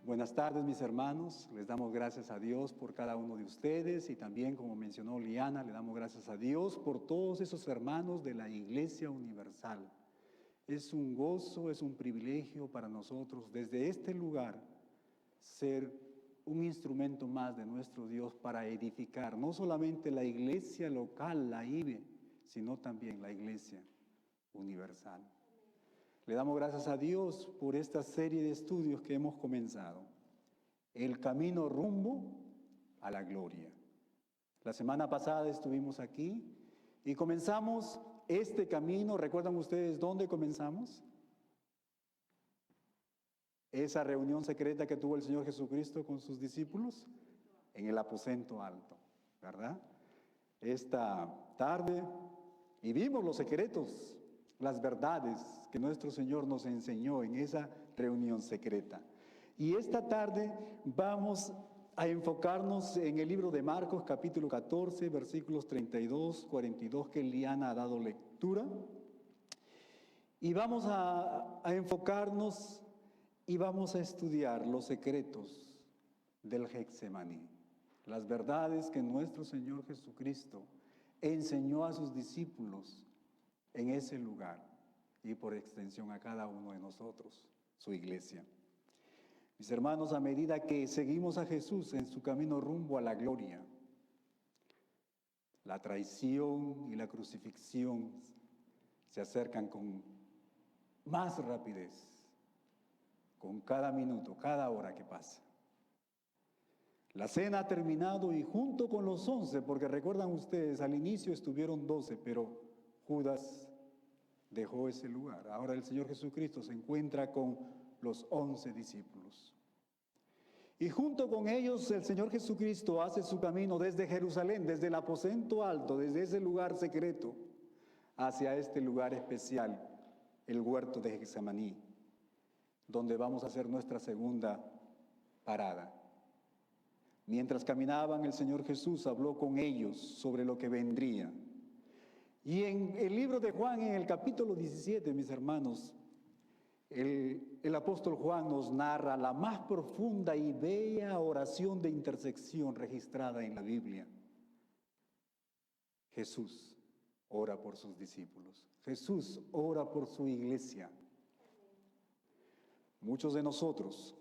Buenas tardes, mis hermanos. Les damos gracias a Dios por cada uno de ustedes y también, como mencionó Liana, le damos gracias a Dios por todos esos hermanos de la Iglesia Universal. Es un gozo, es un privilegio para nosotros desde este lugar ser un instrumento más de nuestro Dios para edificar no solamente la iglesia local, la IBE, sino también la Iglesia Universal. Le damos gracias a Dios por esta serie de estudios que hemos comenzado. El camino rumbo a la gloria. La semana pasada estuvimos aquí y comenzamos este camino. ¿Recuerdan ustedes dónde comenzamos? Esa reunión secreta que tuvo el Señor Jesucristo con sus discípulos en el aposento alto, ¿verdad? Esta tarde y vimos los secretos, las verdades que nuestro Señor nos enseñó en esa reunión secreta. Y esta tarde vamos a enfocarnos en el libro de Marcos, capítulo 14, versículos 32, 42, que Liana ha dado lectura. Y vamos a enfocarnos y vamos a estudiar los secretos del Getsemaní, las verdades que nuestro Señor Jesucristo enseñó a sus discípulos en ese lugar y por extensión a cada uno de nosotros, su iglesia. Mis hermanos, a medida que seguimos a Jesús en su camino rumbo a la gloria, la traición y la crucifixión se acercan con más rapidez, con cada minuto, cada hora que pasa. La cena ha terminado y junto con los 11, porque recuerdan ustedes, al inicio estuvieron 12, pero Judas dejó ese lugar. Ahora el Señor Jesucristo se encuentra con los 11 discípulos. Y junto con ellos el Señor Jesucristo hace su camino desde Jerusalén, desde el aposento alto, desde ese lugar secreto, hacia este lugar especial, el huerto de Getsemaní, donde vamos a hacer nuestra segunda parada. Mientras caminaban, el Señor Jesús habló con ellos sobre lo que vendría. Y en el libro de Juan, en el capítulo 17, mis hermanos, el apóstol Juan nos narra la más profunda y bella oración de intersección registrada en la Biblia. Jesús ora por sus discípulos. Jesús ora por su iglesia. Muchos de nosotros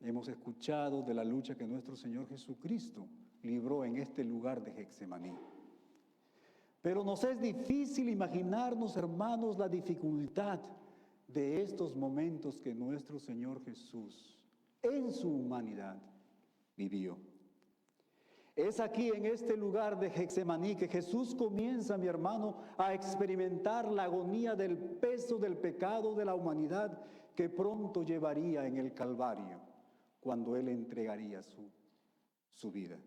hemos escuchado de la lucha que nuestro Señor Jesucristo libró en este lugar de Getsemaní. Pero nos es difícil imaginarnos, hermanos, la dificultad de estos momentos que nuestro Señor Jesús, en su humanidad, vivió. Es aquí, en este lugar de Getsemaní, que Jesús comienza, mi hermano, a experimentar la agonía del peso del pecado de la humanidad que pronto llevaría en el Calvario, cuando Él entregaría su vida.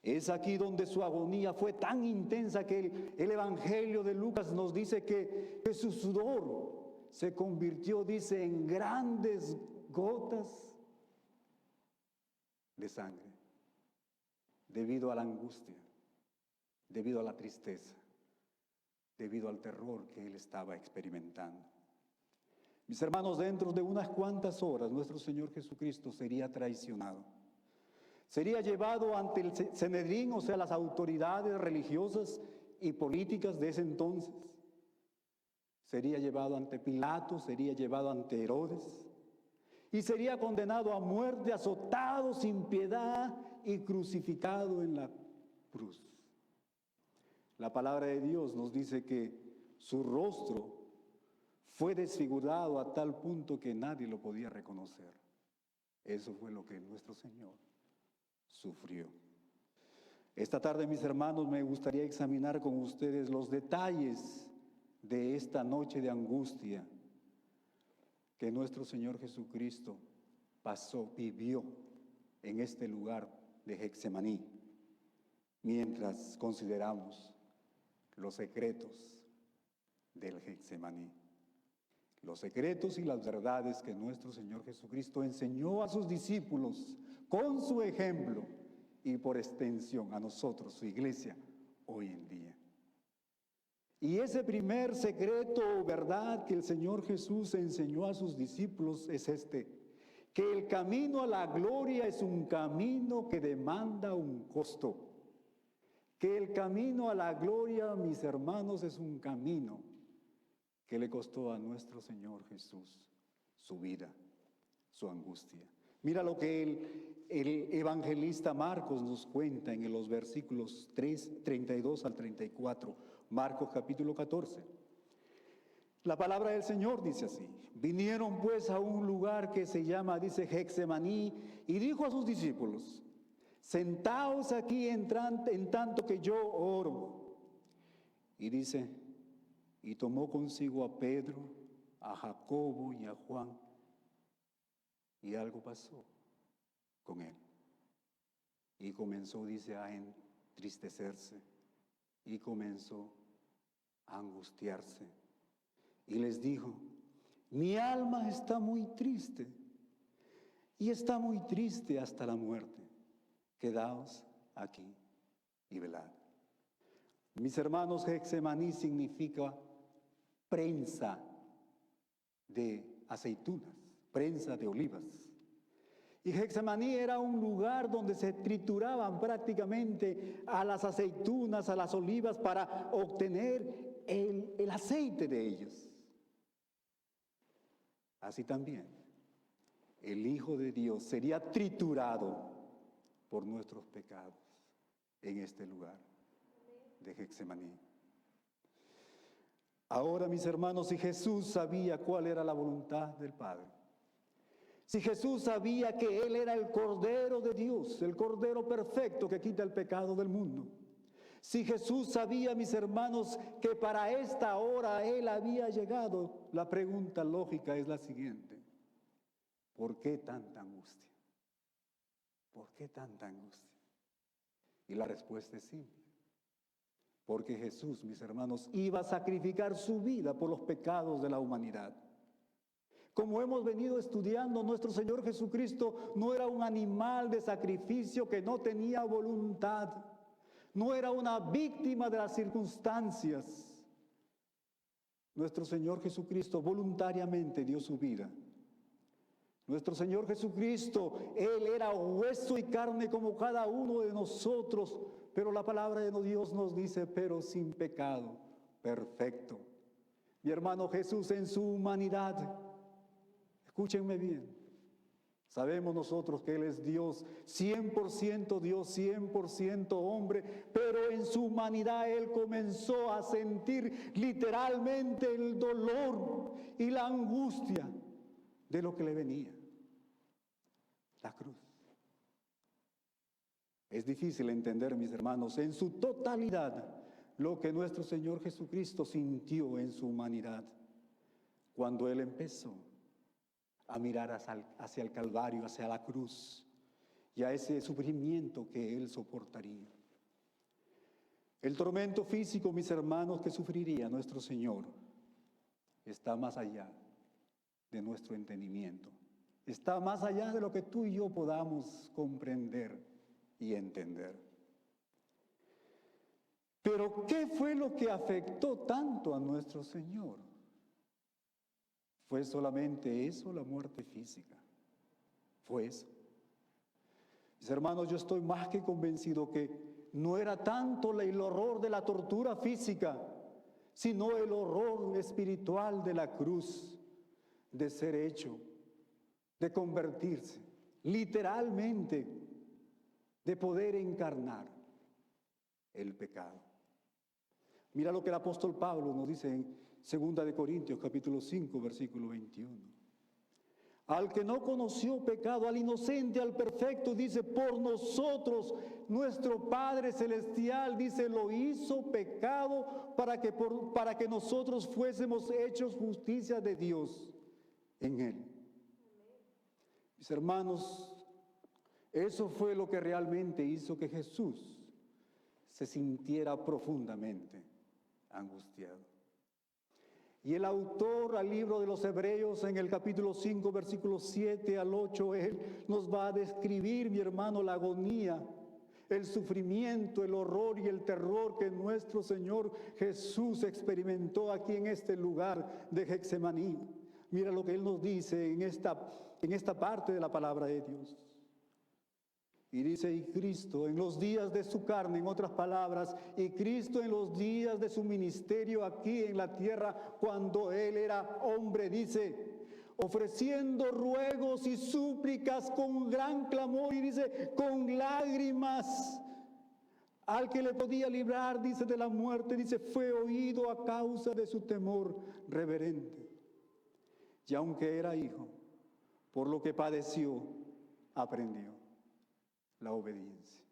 Es aquí donde su agonía fue tan intensa que el Evangelio de Lucas nos dice que su sudor se convirtió, dice, en grandes gotas de sangre, debido a la angustia, debido a la tristeza, debido al terror que él estaba experimentando. Mis hermanos, dentro de unas cuantas horas nuestro Señor Jesucristo sería traicionado. Sería llevado ante el Sanedrín, o sea, las autoridades religiosas y políticas de ese entonces. Sería llevado ante Pilato, sería llevado ante Herodes. Y sería condenado a muerte, azotado sin piedad y crucificado en la cruz. La palabra de Dios nos dice que su rostro fue desfigurado a tal punto que nadie lo podía reconocer. Eso fue lo que nuestro Señor sufrió. Esta tarde, mis hermanos, me gustaría examinar con ustedes los detalles de esta noche de angustia que nuestro Señor Jesucristo vivió en este lugar de Getsemaní, mientras consideramos los secretos del Getsemaní. Los secretos y las verdades que nuestro Señor Jesucristo enseñó a sus discípulos con su ejemplo y por extensión a nosotros, su iglesia, hoy en día. Y ese primer secreto o verdad que el Señor Jesús enseñó a sus discípulos es este: que el camino a la gloria es un camino que demanda un costo. Que el camino a la gloria, mis hermanos, es un camino que le costó a nuestro Señor Jesús su vida, su angustia. Mira lo que el evangelista Marcos nos cuenta en los versículos 32 al 34, Marcos capítulo 14. La palabra del Señor dice así: vinieron pues a un lugar que se llama, dice, Getsemaní, y dijo a sus discípulos: sentaos aquí en tanto que yo oro. Y dice, y tomó consigo a Pedro, a Jacobo y a Juan, y algo pasó con él. Y comenzó, dice, a entristecerse, y comenzó a angustiarse. Y les dijo: mi alma está muy triste, y está muy triste hasta la muerte. Quedaos aquí y velad. Mis hermanos, Getsemaní significa prensa de aceitunas, prensa de olivas. Y Getsemaní era un lugar donde se trituraban prácticamente a las aceitunas, a las olivas, para obtener el aceite de ellos. Así también, el Hijo de Dios sería triturado por nuestros pecados en este lugar de Getsemaní. Ahora, mis hermanos, si Jesús sabía cuál era la voluntad del Padre, si Jesús sabía que Él era el Cordero de Dios, el Cordero perfecto que quita el pecado del mundo, si Jesús sabía, mis hermanos, que para esta hora Él había llegado, la pregunta lógica es la siguiente: ¿por qué tanta angustia? ¿Por qué tanta angustia? Y la respuesta es simple: porque Jesús, mis hermanos, iba a sacrificar su vida por los pecados de la humanidad. Como hemos venido estudiando, nuestro Señor Jesucristo no era un animal de sacrificio que no tenía voluntad. No era una víctima de las circunstancias. Nuestro Señor Jesucristo voluntariamente dio su vida. Nuestro Señor Jesucristo, Él era hueso y carne como cada uno de nosotros, pero la palabra de Dios nos dice, pero sin pecado, perfecto. Mi hermano, Jesús en su humanidad, escúchenme bien, sabemos nosotros que Él es Dios, 100% Dios, 100% hombre, pero en su humanidad Él comenzó a sentir literalmente el dolor y la angustia de lo que le venía, la cruz. Es difícil entender, mis hermanos, en su totalidad lo que nuestro Señor Jesucristo sintió en su humanidad cuando Él empezó a mirar hacia el Calvario, hacia la cruz y a ese sufrimiento que Él soportaría. El tormento físico, mis hermanos, que sufriría nuestro Señor está más allá de nuestro entendimiento. Está más allá de lo que tú y yo podamos comprender y entender. Pero ¿qué fue lo que afectó tanto a nuestro Señor? ¿Fue solamente eso, la muerte física? Fue eso. Mis hermanos, yo estoy más que convencido que no era tanto el horror de la tortura física, sino el horror espiritual de la cruz, de ser hecho, de convertirse, literalmente, de poder encarnar el pecado. Mira lo que el apóstol Pablo nos dice en 2 de Corintios capítulo 5, versículo 21. Al que no conoció pecado, al inocente, al perfecto, dice, por nosotros, nuestro Padre Celestial, dice, lo hizo pecado para que nosotros fuésemos hechos justicia de Dios en Él. Mis hermanos, eso fue lo que realmente hizo que Jesús se sintiera profundamente angustiado. Y el autor al libro de los Hebreos en el capítulo 5, versículos 7 al 8, él nos va a describir, mi hermano, la agonía, el sufrimiento, el horror y el terror que nuestro Señor Jesús experimentó aquí en este lugar de Getsemaní. Mira lo que él nos dice en esta parte de la palabra de Dios. Y dice, y Cristo en los días de su carne, en otras palabras, y Cristo en los días de su ministerio aquí en la tierra, cuando Él era hombre, dice, ofreciendo ruegos y súplicas con gran clamor, y dice, con lágrimas, al que le podía librar, dice, de la muerte, dice, fue oído a causa de su temor reverente. Y aunque era hijo, por lo que padeció, aprendió la obediencia.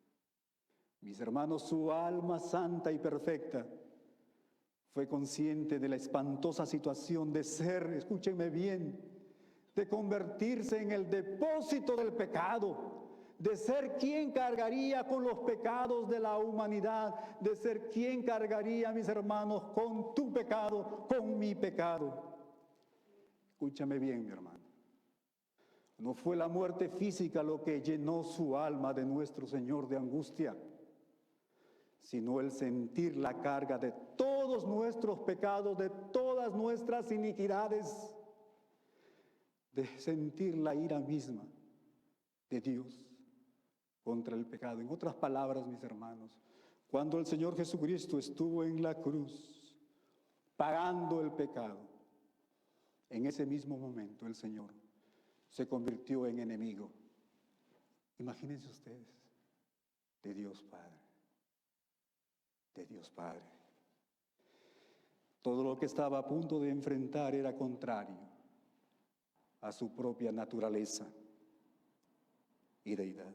Mis hermanos, su alma santa y perfecta fue consciente de la espantosa situación de ser, escúchenme bien, de convertirse en el depósito del pecado, de ser quien cargaría con los pecados de la humanidad, de ser quien cargaría, mis hermanos, con tu pecado, con mi pecado. Escúchame bien, mi hermano. No fue la muerte física lo que llenó su alma de nuestro Señor de angustia, sino el sentir la carga de todos nuestros pecados, de todas nuestras iniquidades, de sentir la ira misma de Dios contra el pecado. En otras palabras, mis hermanos, cuando el Señor Jesucristo estuvo en la cruz, pagando el pecado, en ese mismo momento el Señor se convirtió en enemigo. Imagínense ustedes, de Dios Padre, de Dios Padre. Todo lo que estaba a punto de enfrentar era contrario a su propia naturaleza y deidad.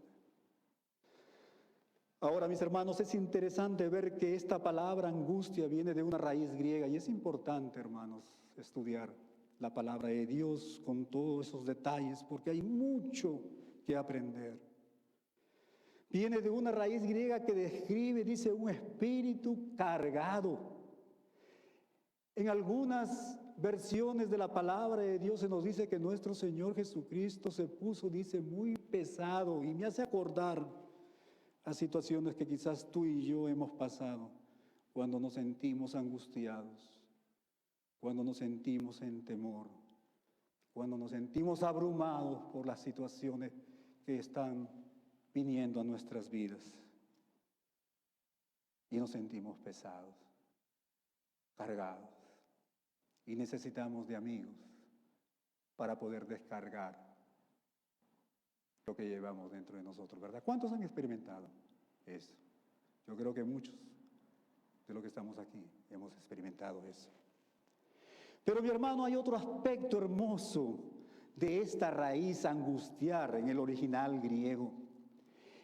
Ahora, mis hermanos, es interesante ver que esta palabra angustia viene de una raíz griega, y es importante, hermanos, estudiar la palabra de Dios con todos esos detalles, porque hay mucho que aprender. Viene de una raíz griega que describe, dice, un espíritu cargado. En algunas versiones de la palabra de Dios se nos dice que nuestro Señor Jesucristo se puso, dice, muy pesado, y me hace acordar a situaciones que quizás tú y yo hemos pasado cuando nos sentimos angustiados, cuando nos sentimos en temor, cuando nos sentimos abrumados por las situaciones que están viniendo a nuestras vidas y nos sentimos pesados, cargados, y necesitamos de amigos para poder descargar lo que llevamos dentro de nosotros, ¿verdad? ¿Cuántos han experimentado eso? Yo creo que muchos de los que estamos aquí hemos experimentado eso. Pero mi hermano, hay otro aspecto hermoso de esta raíz angustiar en el original griego.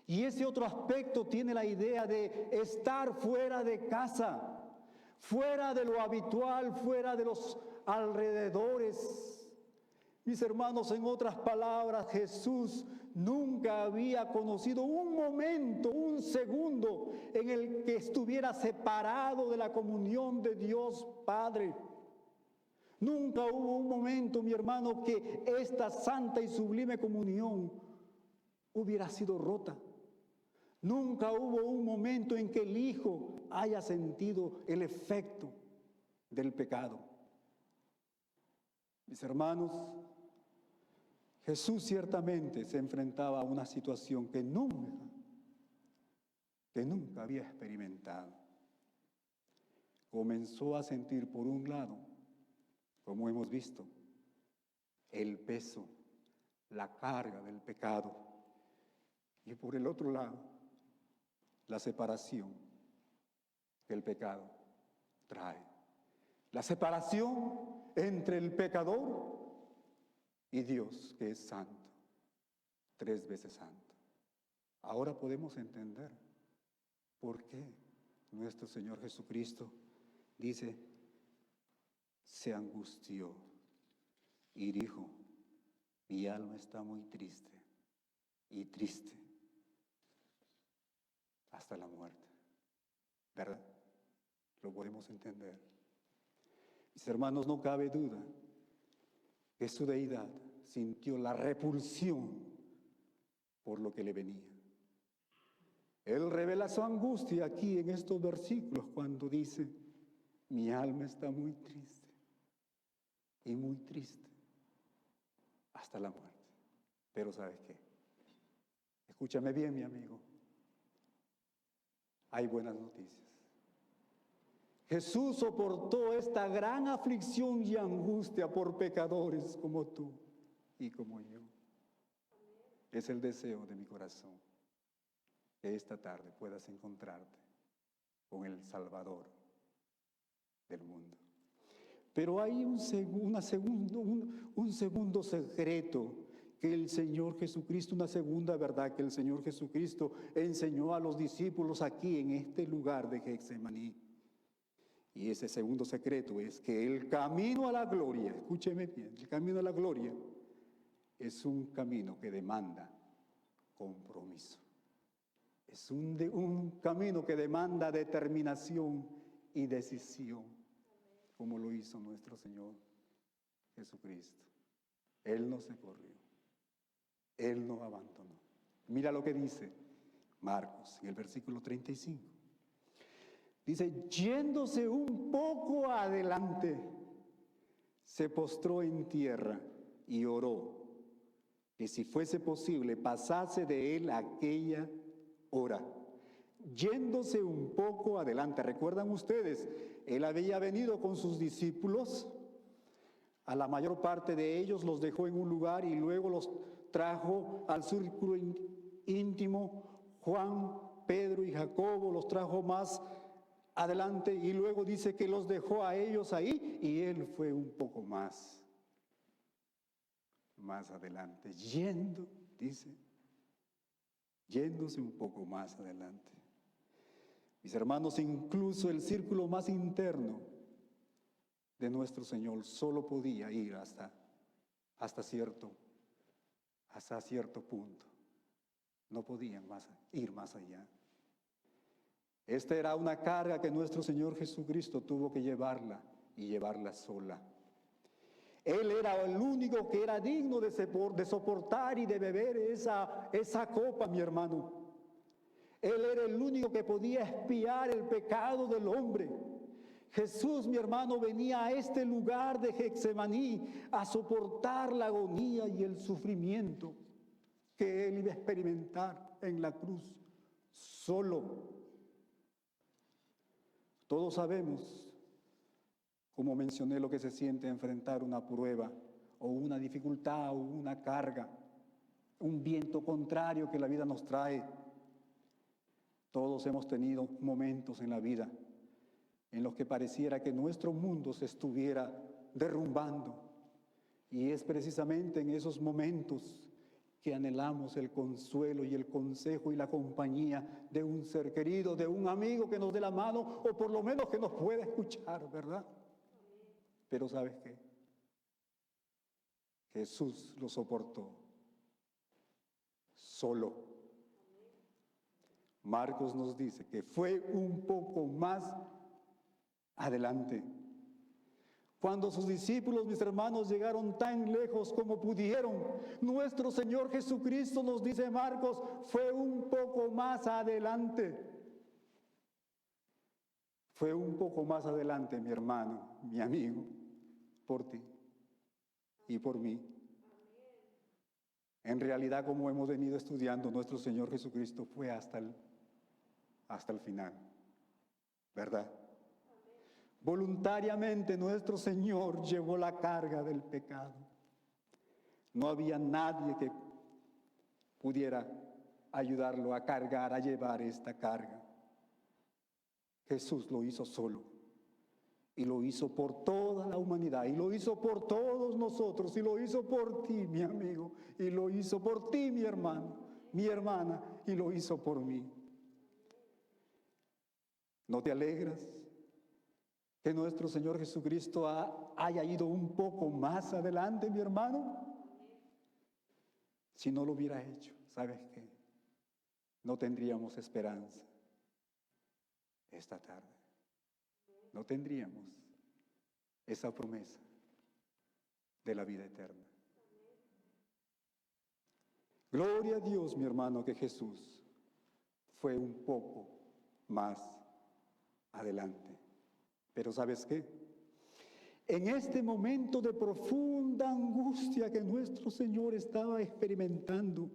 Y ese otro aspecto tiene la idea de estar fuera de casa, fuera de lo habitual, fuera de los alrededores. Mis hermanos, en otras palabras, Jesús nunca había conocido un momento, un segundo en el que estuviera separado de la comunión de Dios Padre. Nunca hubo un momento, mi hermano, que esta santa y sublime comunión hubiera sido rota. Nunca hubo un momento en que el Hijo haya sentido el efecto del pecado. Mis hermanos, Jesús ciertamente se enfrentaba a una situación que nunca había experimentado. Comenzó a sentir, por un lado, como hemos visto, el peso, la carga del pecado, y por el otro lado, la separación que el pecado trae. La separación entre el pecador y Dios, que es santo, 3 veces santo. Ahora podemos entender por qué nuestro Señor Jesucristo dice, se angustió y dijo, mi alma está muy triste y triste hasta la muerte. ¿Verdad? Lo podemos entender. Mis hermanos, no cabe duda que su deidad sintió la repulsión por lo que le venía. Él revela su angustia aquí en estos versículos cuando dice, mi alma está muy triste y muy triste hasta la muerte. Pero ¿sabes qué? Escúchame bien, mi amigo. Hay buenas noticias. Jesús soportó esta gran aflicción y angustia por pecadores como tú y como yo. Es el deseo de mi corazón que esta tarde puedas encontrarte con el Salvador del mundo. Pero hay un segundo secreto que el Señor Jesucristo, una segunda verdad que el Señor Jesucristo enseñó a los discípulos aquí en este lugar de Getsemaní. Y ese segundo secreto es que el camino a la gloria, escúcheme bien, el camino a la gloria es un camino que demanda compromiso. Es un camino que demanda determinación y decisión, como lo hizo nuestro Señor Jesucristo. Él no se corrió, Él no abandonó. Mira lo que dice Marcos en el versículo 35. Dice, yéndose un poco adelante, se postró en tierra y oró, que si fuese posible pasase de él aquella hora. Yéndose un poco adelante, ¿recuerdan ustedes? Él había venido con sus discípulos, a la mayor parte de ellos los dejó en un lugar y luego los trajo al círculo íntimo. Juan, Pedro y Jacobo los trajo más adelante y luego dice que los dejó a ellos ahí y él fue un poco más adelante, yéndose un poco más adelante. Mis hermanos, incluso el círculo más interno de nuestro Señor solo podía ir hasta cierto punto. No podían ir más allá. Esta era una carga que nuestro Señor Jesucristo tuvo que llevarla y llevarla sola. Él era el único que era digno de soportar y de beber esa copa, mi hermano. Él era el único que podía expiar el pecado del hombre. Jesús, mi hermano, venía a este lugar de Getsemaní a soportar la agonía y el sufrimiento que él iba a experimentar en la cruz solo. Todos sabemos, como mencioné, lo que se siente enfrentar una prueba o una dificultad o una carga, un viento contrario que la vida nos trae. Todos hemos tenido momentos en la vida en los que pareciera que nuestro mundo se estuviera derrumbando. Y es precisamente en esos momentos que anhelamos el consuelo y el consejo y la compañía de un ser querido, de un amigo que nos dé la mano o por lo menos que nos pueda escuchar, ¿verdad? Pero ¿sabes qué? Jesús lo soportó solo. Marcos nos dice que fue un poco más adelante. Cuando sus discípulos, mis hermanos, llegaron tan lejos como pudieron, nuestro Señor Jesucristo, nos dice Marcos, fue un poco más adelante. Fue un poco más adelante, mi hermano, mi amigo, por ti y por mí. En realidad, como hemos venido estudiando, nuestro Señor Jesucristo fue hasta el final, ¿verdad? Voluntariamente nuestro Señor llevó la carga del pecado. No había nadie que pudiera ayudarlo a cargar, a llevar esta carga. Jesús lo hizo solo y lo hizo por toda la humanidad y lo hizo por todos nosotros y lo hizo por ti, mi amigo, y lo hizo por ti, mi hermano, mi hermana, y lo hizo por mí. ¿No te alegras que nuestro Señor Jesucristo haya ido un poco más adelante, mi hermano? Si no lo hubiera hecho, ¿sabes qué? No tendríamos esperanza esta tarde. No tendríamos esa promesa de la vida eterna. Gloria a Dios, mi hermano, que Jesús fue un poco más adelante. Pero ¿sabes qué? en este momento de profunda angustia que nuestro Señor estaba experimentando.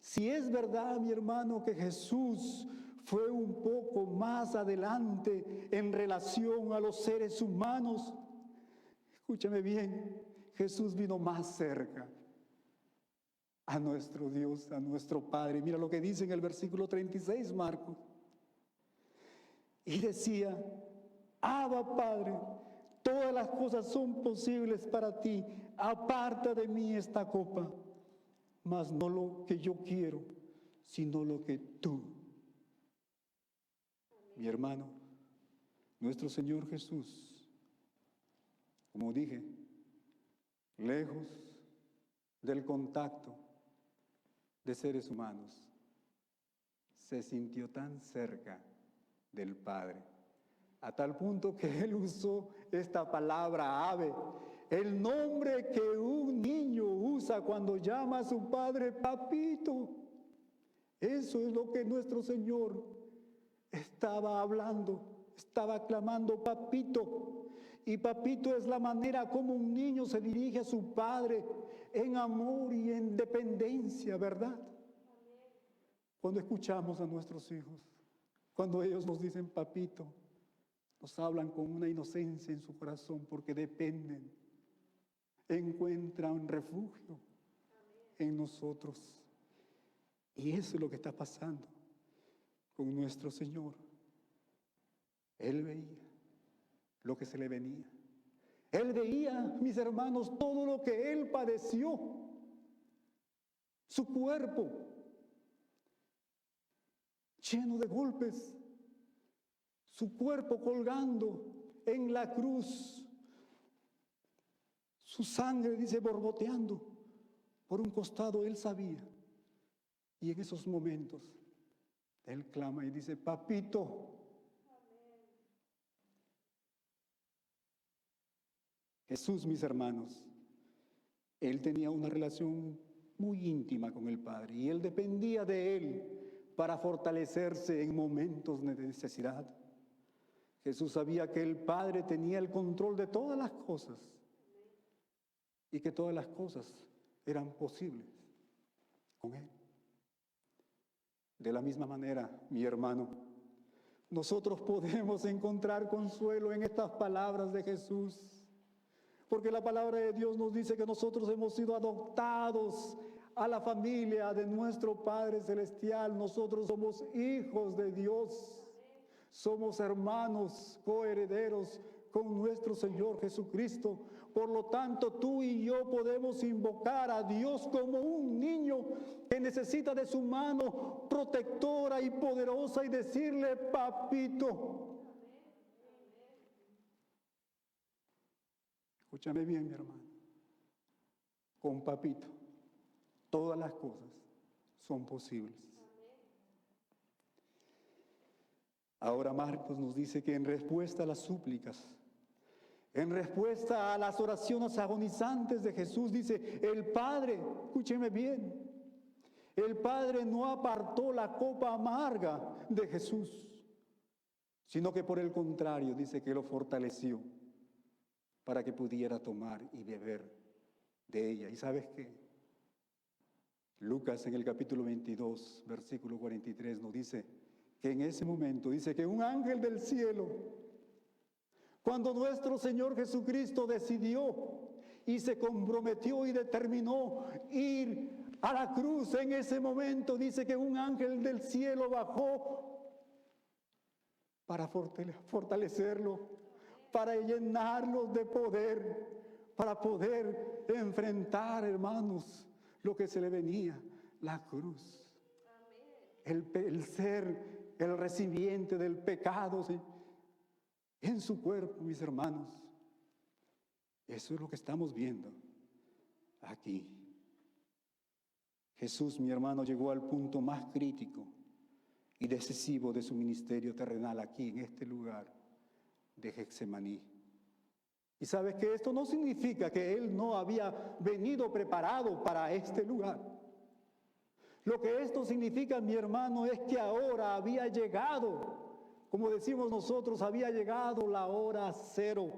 Si es verdad, mi hermano, que Jesús fue un poco más adelante en relación a los seres humanos, escúchame bien, Jesús vino más cerca a nuestro Dios, a nuestro Padre. Mira lo que dice en el versículo 36, Marcos. Y decía: Abba, Padre, todas las cosas son posibles para ti. Aparta de mí esta copa, mas no lo que yo quiero, sino lo que tú. Mi hermano, nuestro Señor Jesús, como dije, lejos del contacto de seres humanos, se sintió tan cerca del Padre, a tal punto que Él usó esta palabra ave, el nombre que un niño usa cuando llama a su padre papito. Eso es lo que nuestro Señor estaba hablando, estaba clamando papito. Y papito es la manera como un niño se dirige a su padre en amor y en dependencia, ¿verdad? Cuando escuchamos a nuestros hijos, cuando ellos nos dicen papito, nos hablan con una inocencia en su corazón porque dependen, encuentran refugio en nosotros. Y eso es lo que está pasando con nuestro Señor. Él veía lo que se le venía. Él veía, mis hermanos, todo lo que Él padeció. Su cuerpo lleno de golpes, su cuerpo colgando en la cruz, su sangre, dice, borboteando por un costado. Él sabía. Y en esos momentos, Él clama y dice: papito. Jesús, mis hermanos, Él tenía una relación muy íntima con el Padre y Él dependía de Él para fortalecerse en momentos de necesidad. Jesús sabía que el Padre tenía el control de todas las cosas y que todas las cosas eran posibles con Él. De la misma manera, mi hermano, nosotros podemos encontrar consuelo en estas palabras de Jesús, porque la palabra de Dios nos dice que nosotros hemos sido adoptados a la familia de nuestro Padre Celestial. Nosotros somos hijos de Dios, somos hermanos, coherederos con nuestro Señor Jesucristo. Por lo tanto, tú y yo podemos invocar a Dios como un niño que necesita de su mano protectora y poderosa y decirle: papito. Escúchame bien, mi hermano. Con papito, todas las cosas son posibles. Ahora Marcos nos dice que en respuesta a las súplicas, en respuesta a las oraciones agonizantes de Jesús, dice: el Padre, escúcheme bien, el Padre no apartó la copa amarga de Jesús, sino que por el contrario, dice que lo fortaleció para que pudiera tomar y beber de ella. ¿Y sabes qué? Lucas en el capítulo 22, versículo 43 nos dice que en ese momento, dice que un ángel del cielo, cuando nuestro Señor Jesucristo decidió y se comprometió y determinó ir a la cruz, en ese momento dice que un ángel del cielo bajó para fortalecerlo, para llenarlo de poder, para poder enfrentar, hermanos, lo que se le venía, la cruz. El ser el recipiente del pecado, ¿sí?, en su cuerpo, mis hermanos. Eso es lo que estamos viendo aquí. Jesús, mi hermano, llegó al punto más crítico y decisivo de su ministerio terrenal aquí, en este lugar de Getsemaní. Y sabes que esto no significa que Él no había venido preparado para este lugar. Lo que esto significa, mi hermano, es que ahora había llegado, como decimos nosotros, había llegado la hora cero.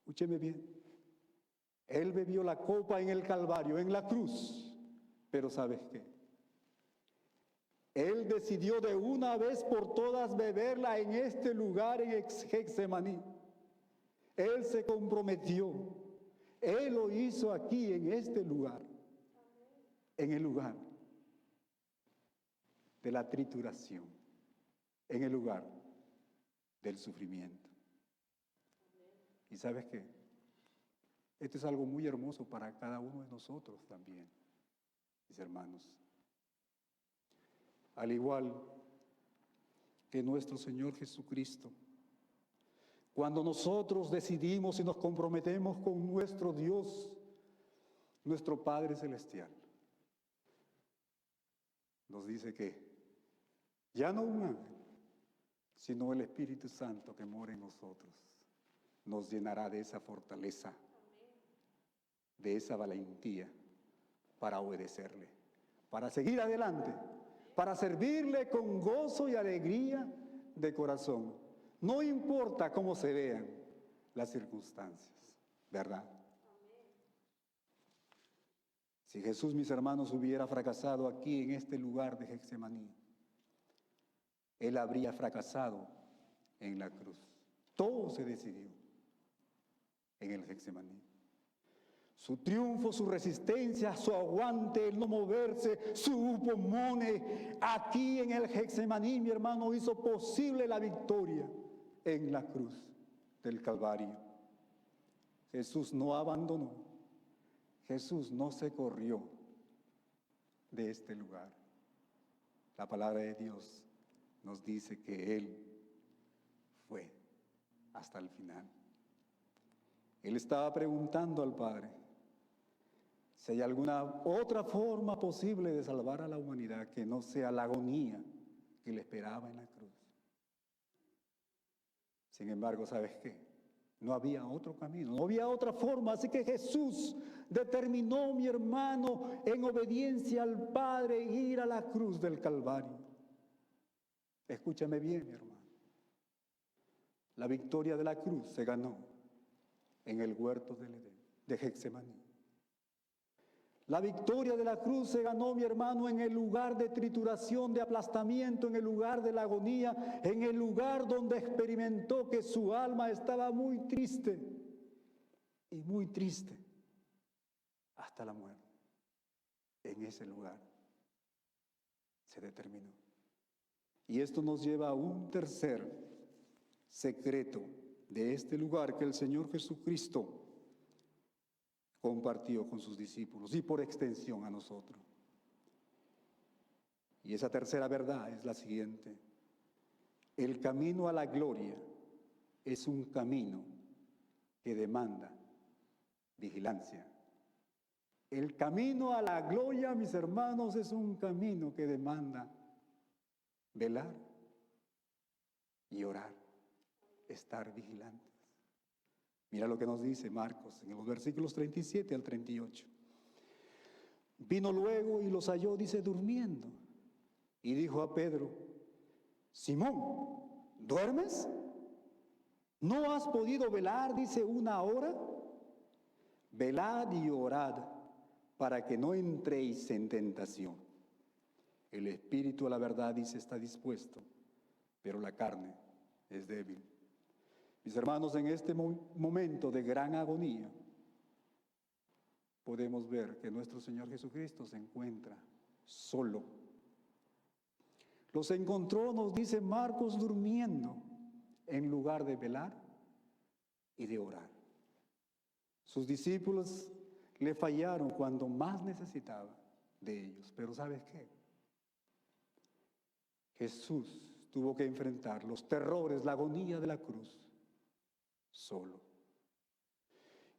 Escúcheme bien. Él bebió la copa en el Calvario, en la cruz. Pero ¿sabes qué? Él decidió de una vez por todas beberla en este lugar, en Getsemaní. Él se comprometió. Él lo hizo aquí, en este lugar. En el lugar de la trituración. En el lugar del sufrimiento. ¿Y sabes qué? Esto es algo muy hermoso para cada uno de nosotros también, mis hermanos. Al igual que nuestro Señor Jesucristo, cuando nosotros decidimos y nos comprometemos con nuestro Dios, nuestro Padre Celestial, nos dice que ya no un ángel, sino el Espíritu Santo que mora en nosotros, nos llenará de esa fortaleza, de esa valentía para obedecerle, para seguir adelante, para servirle con gozo y alegría de corazón. No importa cómo se vean las circunstancias, ¿verdad? Si Jesús, mis hermanos, hubiera fracasado aquí en este lugar de Getsemaní, Él habría fracasado en la cruz. Todo se decidió en el Getsemaní. Su triunfo, su resistencia, su aguante, el no moverse, su upomone, aquí en el Getsemaní, mi hermano, hizo posible la victoria en la cruz del Calvario. Jesús no abandonó, Jesús no se corrió de este lugar. La palabra de Dios nos dice que Él fue hasta el final. Él estaba preguntando al Padre si hay alguna otra forma posible de salvar a la humanidad que no sea la agonía que le esperaba en la cruz. Sin embargo, ¿sabes qué? No había otro camino, no había otra forma, así que Jesús determinó, mi hermano, en obediencia al Padre, ir a la cruz del Calvario. Escúchame bien, mi hermano. La victoria de la cruz se ganó en el huerto del Edén, de Getsemaní. La victoria de la cruz se ganó, mi hermano, en el lugar de trituración, de aplastamiento, en el lugar de la agonía, en el lugar donde experimentó que su alma estaba muy triste y muy triste hasta la muerte. En ese lugar se determinó. Y esto nos lleva a un tercer secreto de este lugar que el Señor Jesucristo compartió con sus discípulos y por extensión a nosotros. Y esa tercera verdad es la siguiente: el camino a la gloria es un camino que demanda vigilancia. El camino a la gloria, mis hermanos, es un camino que demanda velar y orar, estar vigilantes. Mira lo que nos dice Marcos en los versículos 37 al 38. Vino luego y los halló, dice, durmiendo. Y dijo a Pedro: Simón, ¿duermes? ¿No has podido velar, dice, una hora? Velad y orad para que no entréis en tentación. El espíritu, a la verdad, dice, está dispuesto, pero la carne es débil. Mis hermanos, en este momento de gran agonía, podemos ver que nuestro Señor Jesucristo se encuentra solo. Los encontró, nos dice Marcos, durmiendo, en lugar de velar y de orar. Sus discípulos le fallaron cuando más necesitaba de ellos. Pero ¿sabes qué? Jesús tuvo que enfrentar los terrores, la agonía de la cruz, solo.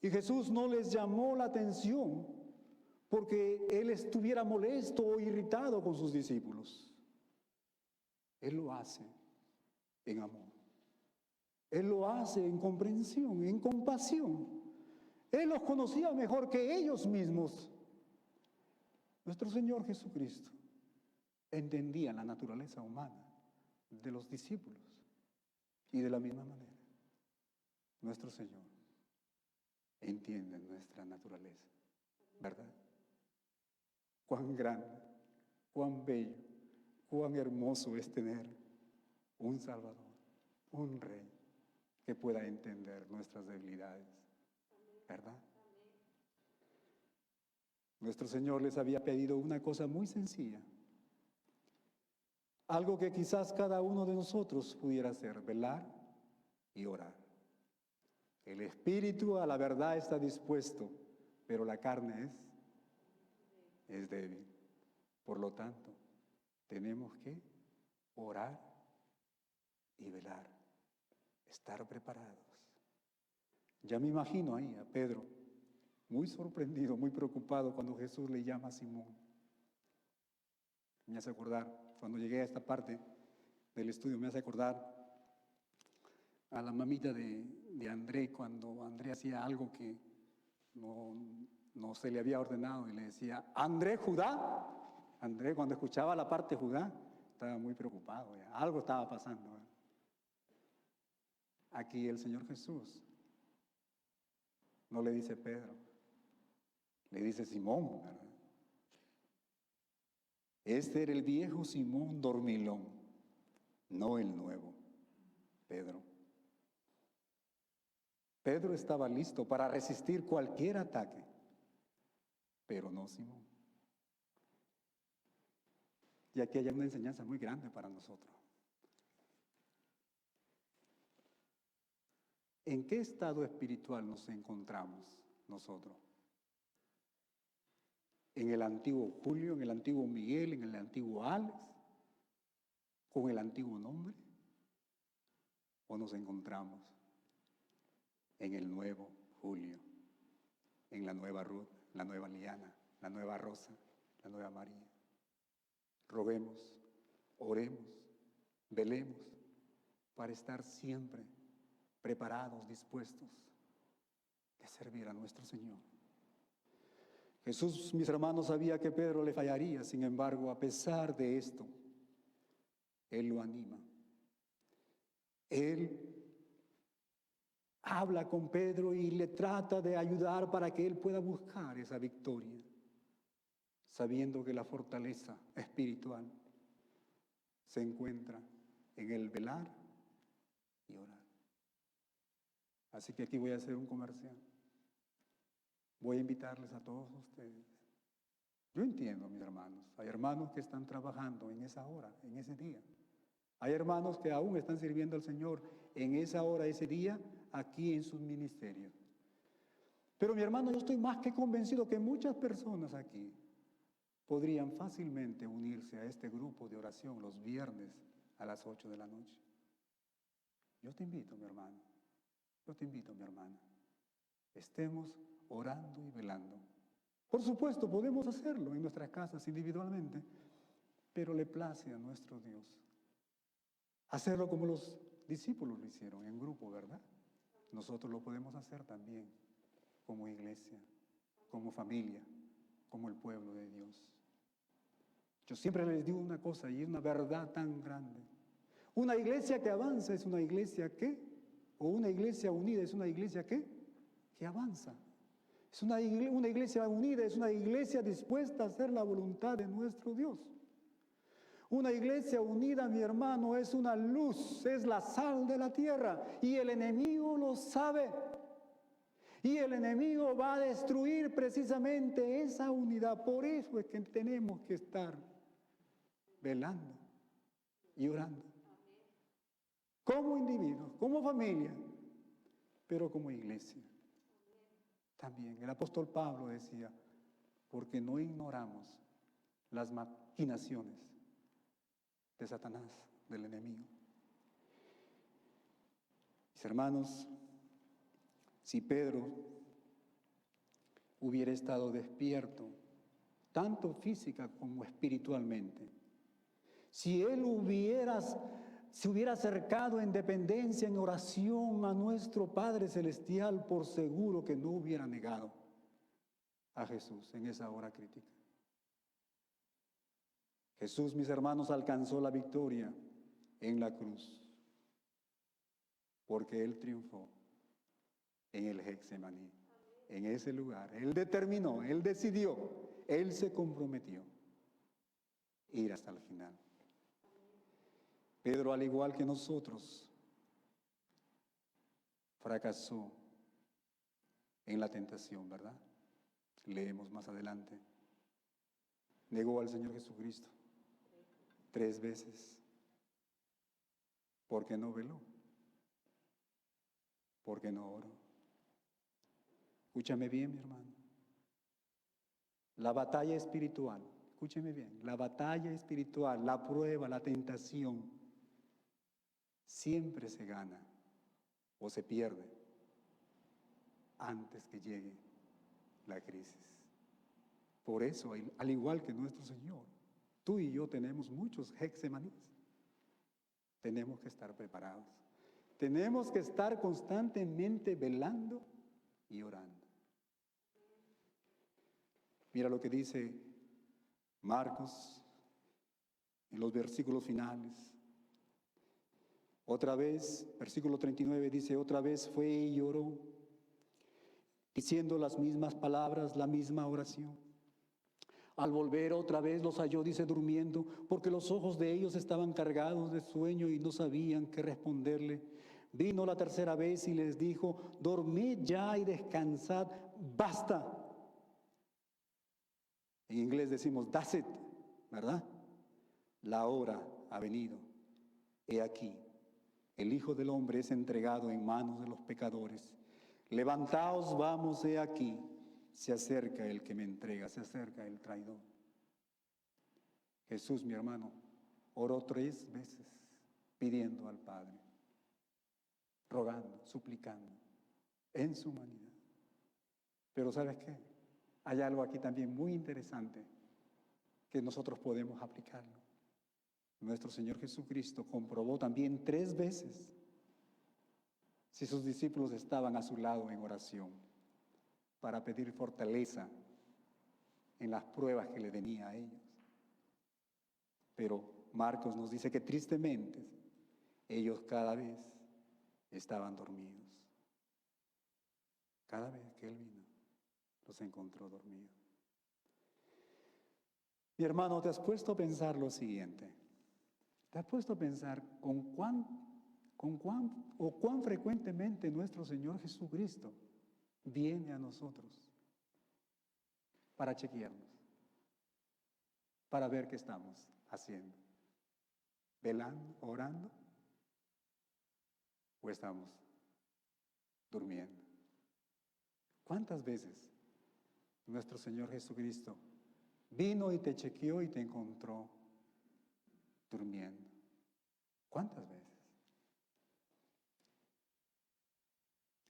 Y Jesús no les llamó la atención porque Él estuviera molesto o irritado con sus discípulos. Él lo hace en amor. Él lo hace en comprensión, en compasión. Él los conocía mejor que ellos mismos. Nuestro Señor Jesucristo entendía la naturaleza humana de los discípulos y de la misma manera nuestro Señor entienden nuestra naturaleza, ¿verdad? Cuán grande, cuán bello, cuán hermoso es tener un Salvador, un Rey que pueda entender nuestras debilidades, ¿verdad? Nuestro Señor les había pedido una cosa muy sencilla, algo que quizás cada uno de nosotros pudiera hacer: velar y orar. El espíritu a la verdad está dispuesto, pero la carne es débil. Por lo tanto, tenemos que orar y velar, estar preparados. Ya me imagino ahí a Pedro, muy sorprendido, muy preocupado cuando Jesús le llama a Simón. Me hace acordar, cuando llegué a esta parte del estudio, me hace acordar a la mamita de André, cuando André hacía algo que no se le había ordenado y le decía: André, Judá. André, cuando escuchaba la parte Judá, estaba muy preocupado, ya. Algo estaba pasando, ¿verdad? Aquí el Señor Jesús no le dice Pedro, le dice Simón, ¿verdad? Este era el viejo Simón dormilón, no el nuevo Pedro. Pedro estaba listo para resistir cualquier ataque, pero no Simón. Y aquí hay una enseñanza muy grande para nosotros. ¿En qué estado espiritual nos encontramos nosotros? ¿En el antiguo Julio, en el antiguo Miguel, en el antiguo Alex, con el antiguo nombre? ¿O nos encontramos en el nuevo Julio, en la nueva Ruth, la nueva Liana, la nueva Rosa, la nueva María? Roguemos, oremos, velemos para estar siempre preparados, dispuestos de servir a nuestro Señor. Jesús, mis hermanos, sabía que Pedro le fallaría. Sin embargo, a pesar de esto, Él lo anima. Él habla con Pedro y le trata de ayudar para que él pueda buscar esa victoria, sabiendo que la fortaleza espiritual se encuentra en el velar y orar. Así que aquí voy a hacer un comercial. Voy a invitarles a todos ustedes. Yo entiendo, mis hermanos, hay hermanos que están trabajando en esa hora, en ese día. Hay hermanos que aún están sirviendo al Señor en esa hora, ese día, aquí en sus ministerios. Pero mi hermano, yo estoy más que convencido que muchas personas aquí podrían fácilmente unirse a este grupo de oración los viernes a las 8 de la noche. Yo te invito, mi hermano. Yo te invito, mi hermana. Estemos orando y velando. Por supuesto, podemos hacerlo en nuestras casas individualmente, pero le place a nuestro Dios hacerlo como los discípulos lo hicieron en grupo, ¿verdad? Nosotros lo podemos hacer también como iglesia, como familia, como el pueblo de Dios. Yo siempre les digo una cosa y es una verdad tan grande. Una iglesia que avanza es una iglesia que, o una iglesia unida es una iglesia que avanza. Es una iglesia unida, es una iglesia dispuesta a hacer la voluntad de nuestro Dios. Una iglesia unida, mi hermano, es una luz, es la sal de la tierra y el enemigo lo sabe. Y el enemigo va a destruir precisamente esa unidad. Por eso es que tenemos que estar velando y orando. Como individuos, como familia, pero como iglesia. También el apóstol Pablo decía, porque no ignoramos las maquinaciones de Satanás, del enemigo. Mis hermanos, si Pedro hubiera estado despierto, tanto física como espiritualmente, si él se hubiera acercado en dependencia, en oración a nuestro Padre Celestial, por seguro que no hubiera negado a Jesús en esa hora crítica. Jesús, mis hermanos, alcanzó la victoria en la cruz, porque Él triunfó en el Getsemaní. en ese lugar. Él determinó, Él decidió, Él se comprometió ir hasta el final. Pedro, al igual que nosotros, fracasó en la tentación, ¿verdad? Leemos más adelante. Negó al Señor Jesucristo 3 veces. ¿Por qué no veló? ¿Por qué no oró? Escúchame bien, mi hermano. La batalla espiritual, escúcheme bien, la batalla espiritual, la prueba, la tentación, siempre se gana o se pierde antes que llegue la crisis. Por eso, al igual que nuestro Señor, tú y yo tenemos muchos Getsemaníes. Tenemos que estar preparados. Tenemos que estar constantemente velando y orando. Mira lo que dice Marcos en los versículos finales. Otra vez, versículo 39 dice, otra vez fue y lloró, diciendo las mismas palabras, la misma oración. Al volver otra vez los halló, dice, durmiendo, porque los ojos de ellos estaban cargados de sueño y no sabían qué responderle. Vino la tercera vez y les dijo, dormid ya y descansad, basta. En inglés decimos, that's it, ¿verdad? La hora ha venido. He aquí, el Hijo del Hombre es entregado en manos de los pecadores. Levantaos, vamos, he aquí. Se acerca el que me entrega, se acerca el traidor. Jesús, mi hermano, oró 3 veces pidiendo al Padre, rogando, suplicando, en su humanidad. Pero ¿sabes qué? Hay algo aquí también muy interesante que nosotros podemos aplicarlo. Nuestro Señor Jesucristo comprobó también 3 veces si sus discípulos estaban a su lado en oración para pedir fortaleza en las pruebas que le venía a ellos. Pero Marcos nos dice que tristemente ellos cada vez estaban dormidos. Cada vez que Él vino, los encontró dormidos. Mi hermano, ¿te has puesto a pensar lo siguiente? ¿Te has puesto a pensar cuán frecuentemente nuestro Señor Jesucristo viene a nosotros para chequearnos, para ver qué estamos haciendo? ¿Velando, orando? ¿O estamos durmiendo? ¿Cuántas veces nuestro Señor Jesucristo vino y te chequeó y te encontró durmiendo? ¿Cuántas veces?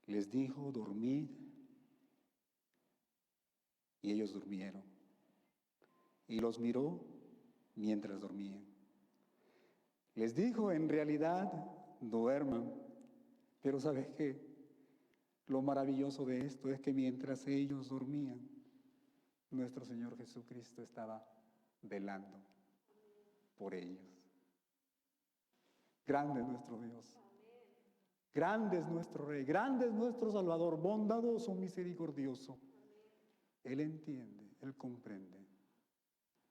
Les dijo, dormid, y ellos durmieron. Y los miró mientras dormían. Les dijo, en realidad, duerman. Pero ¿sabes qué? Lo maravilloso de esto es que mientras ellos dormían, nuestro Señor Jesucristo estaba velando por ellos. Grande es nuestro Dios. Grande es nuestro Rey. Grande es nuestro Salvador. Bondadoso, misericordioso. Él entiende, Él comprende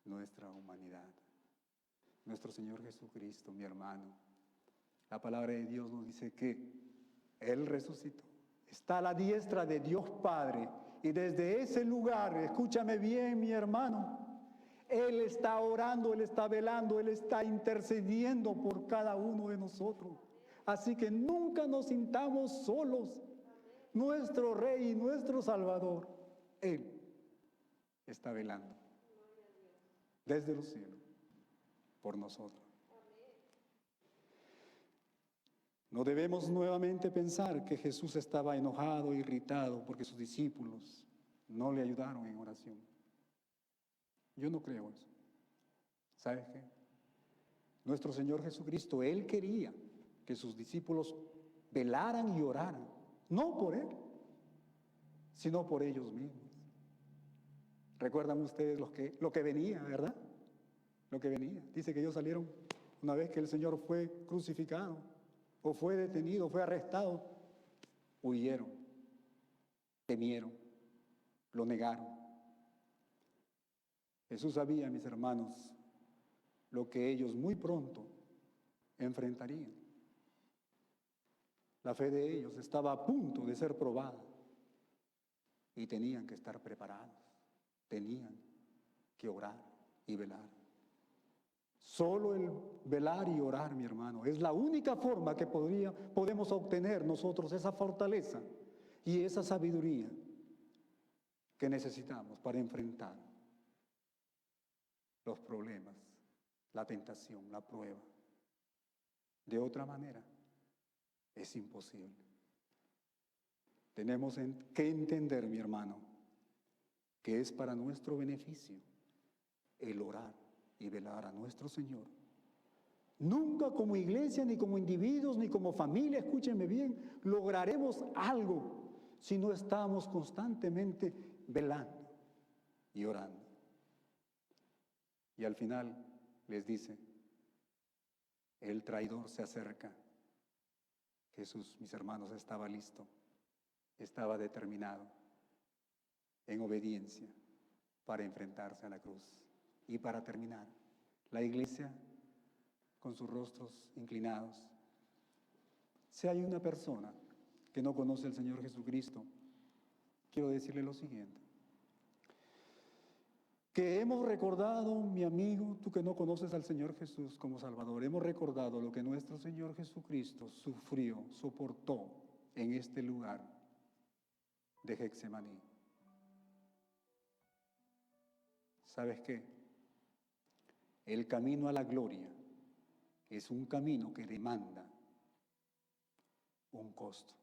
nuestra humanidad. Nuestro Señor Jesucristo, mi hermano. La palabra de Dios nos dice que Él resucitó. Está a la diestra de Dios Padre. Y desde ese lugar, escúchame bien, mi hermano, Él está orando, Él está velando, Él está intercediendo por cada uno de nosotros. Así que nunca nos sintamos solos. Nuestro Rey y nuestro Salvador, Él está velando desde los cielos por nosotros. No debemos nuevamente pensar que Jesús estaba enojado, irritado, porque sus discípulos no le ayudaron en oración. Yo no creo eso. ¿Sabes qué? Nuestro Señor Jesucristo, Él quería que sus discípulos velaran y oraran, no por Él, sino por ellos mismos. ¿Recuerdan ustedes lo que venía, verdad? Lo que venía. Dice que ellos salieron una vez que el Señor fue crucificado, o fue detenido, fue arrestado, huyeron, temieron. lo negaron. Jesús sabía, mis hermanos, lo que ellos muy pronto enfrentarían. La fe de ellos estaba a punto de ser probada y tenían que estar preparados, tenían que orar y velar. Solo el velar y orar, mi hermano, es la única forma que podemos obtener nosotros esa fortaleza y esa sabiduría que necesitamos para enfrentar los problemas, la tentación, la prueba. De otra manera, es imposible. Tenemos que entender, mi hermano, que es para nuestro beneficio el orar y velar a nuestro Señor. Nunca como iglesia, ni como individuos, ni como familia, escúchenme bien, lograremos algo si no estamos constantemente velando y orando. Y al final les dice, el traidor se acerca. Jesús, mis hermanos, estaba listo, estaba determinado en obediencia para enfrentarse a la cruz. Y para terminar, la iglesia con sus rostros inclinados. Si hay una persona que no conoce al Señor Jesucristo, quiero decirle lo siguiente. Que hemos recordado, mi amigo, tú que no conoces al Señor Jesús como Salvador, hemos recordado lo que nuestro Señor Jesucristo sufrió, soportó en este lugar de Getsemaní. ¿Sabes qué? El camino a la gloria es un camino que demanda un costo.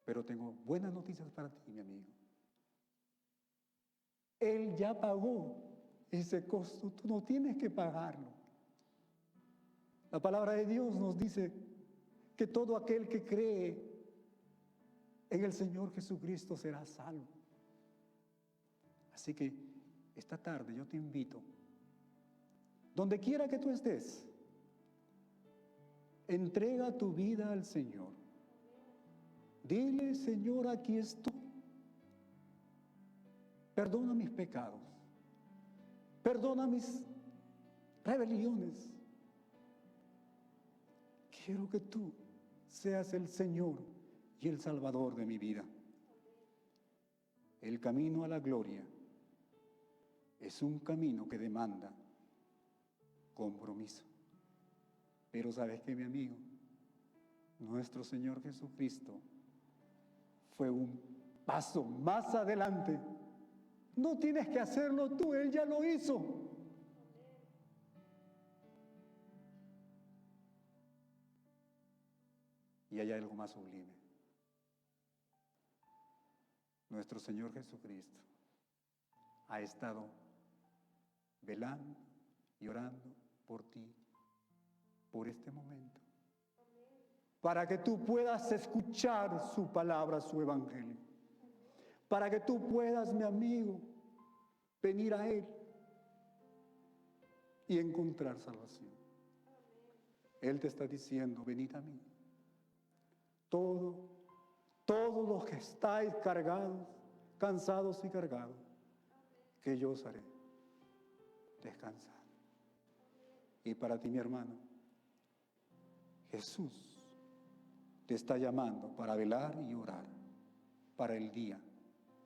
Pero tengo buenas noticias para ti, mi amigo. Él ya pagó ese costo, tú no tienes que pagarlo. La palabra de Dios nos dice que todo aquel que cree en el Señor Jesucristo será salvo. Así que esta tarde yo te invito, donde quiera que tú estés, entrega tu vida al Señor. Dile, Señor, aquí estoy. Perdona mis pecados. Perdona mis rebeliones. Quiero que tú seas el Señor y el Salvador de mi vida. El camino a la gloria es un camino que demanda compromiso. Pero ¿sabes qué, mi amigo? Nuestro Señor Jesucristo fue un paso más adelante. No tienes que hacerlo tú, Él ya lo hizo. Y hay algo más sublime. Nuestro Señor Jesucristo ha estado velando y orando por ti, por este momento, para que tú puedas escuchar su palabra, su evangelio, para que tú puedas, mi amigo, venir a Él y encontrar salvación. Él te está diciendo, venid a mí. Todos los que estáis cargados, cansados y cargados, que yo os haré descansar. Y para ti, mi hermano, Jesús te está llamando para velar y orar para el día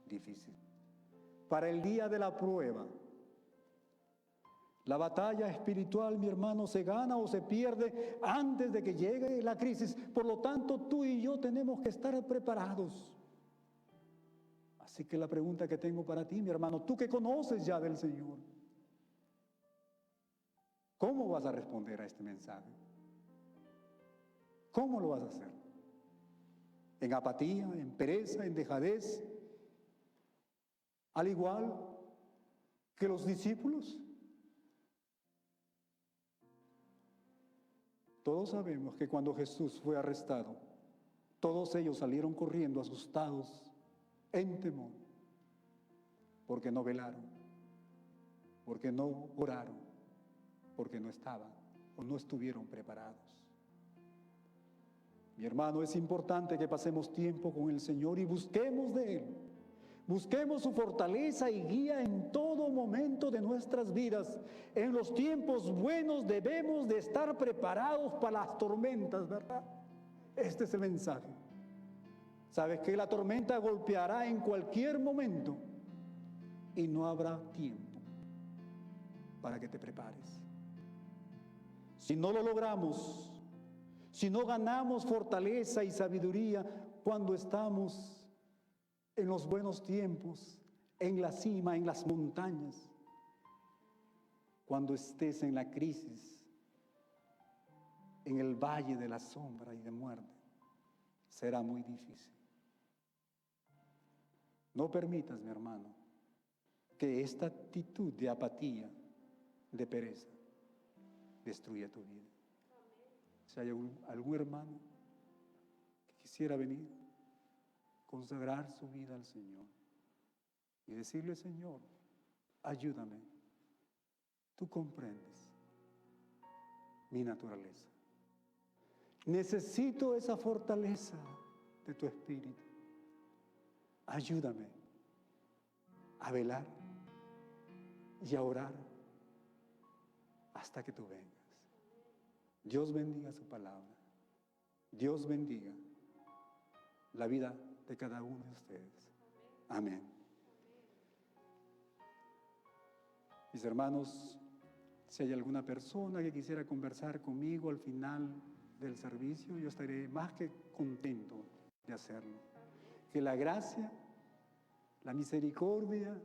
difícil, para el día de la prueba. La batalla espiritual, mi hermano, se gana o se pierde antes de que llegue la crisis. Por lo tanto, tú y yo tenemos que estar preparados. Así que la pregunta que tengo para ti, mi hermano, tú que conoces ya del Señor, ¿cómo vas a responder a este mensaje? ¿Cómo lo vas a hacer? ¿En apatía, en pereza, en dejadez? Al igual que los discípulos. Todos sabemos que cuando Jesús fue arrestado, todos ellos salieron corriendo asustados, en temor, porque no velaron, porque no oraron, porque no estaban o no estuvieron preparados. Mi hermano, es importante que pasemos tiempo con el Señor y busquemos de Él, Busquemos su fortaleza y guía en todo momento de nuestras vidas. En los tiempos buenos debemos de estar preparados para las tormentas, ¿verdad? Este es el mensaje. Sabes que la tormenta golpeará en cualquier momento y no habrá tiempo para que te prepares. Si no lo logramos, si no ganamos fortaleza y sabiduría cuando estamos en los buenos tiempos, en la cima, en las montañas, cuando estés en la crisis, en el valle de la sombra y de muerte, será muy difícil. No permitas, mi hermano, que esta actitud de apatía, de pereza, destruya tu vida. Si hay algún hermano que quisiera venir, consagrar su vida al Señor y decirle: Señor, ayúdame, tú comprendes mi naturaleza, necesito esa fortaleza de tu espíritu, ayúdame a velar y a orar hasta que tú vengas. Dios bendiga su palabra, Dios bendiga la vida de cada uno de ustedes. Amén. Mis hermanos, si hay alguna persona que quisiera conversar conmigo al final del servicio, yo estaré más que contento de hacerlo. Que la gracia, la misericordia,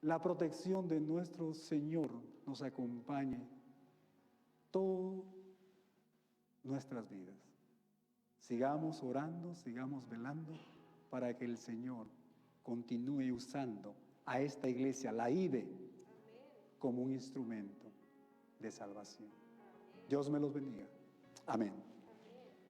la protección de nuestro Señor nos acompañe todas nuestras vidas. Sigamos orando, sigamos velando para que el Señor continúe usando a esta iglesia, la IBE, como un instrumento de salvación. Dios me los bendiga. Amén.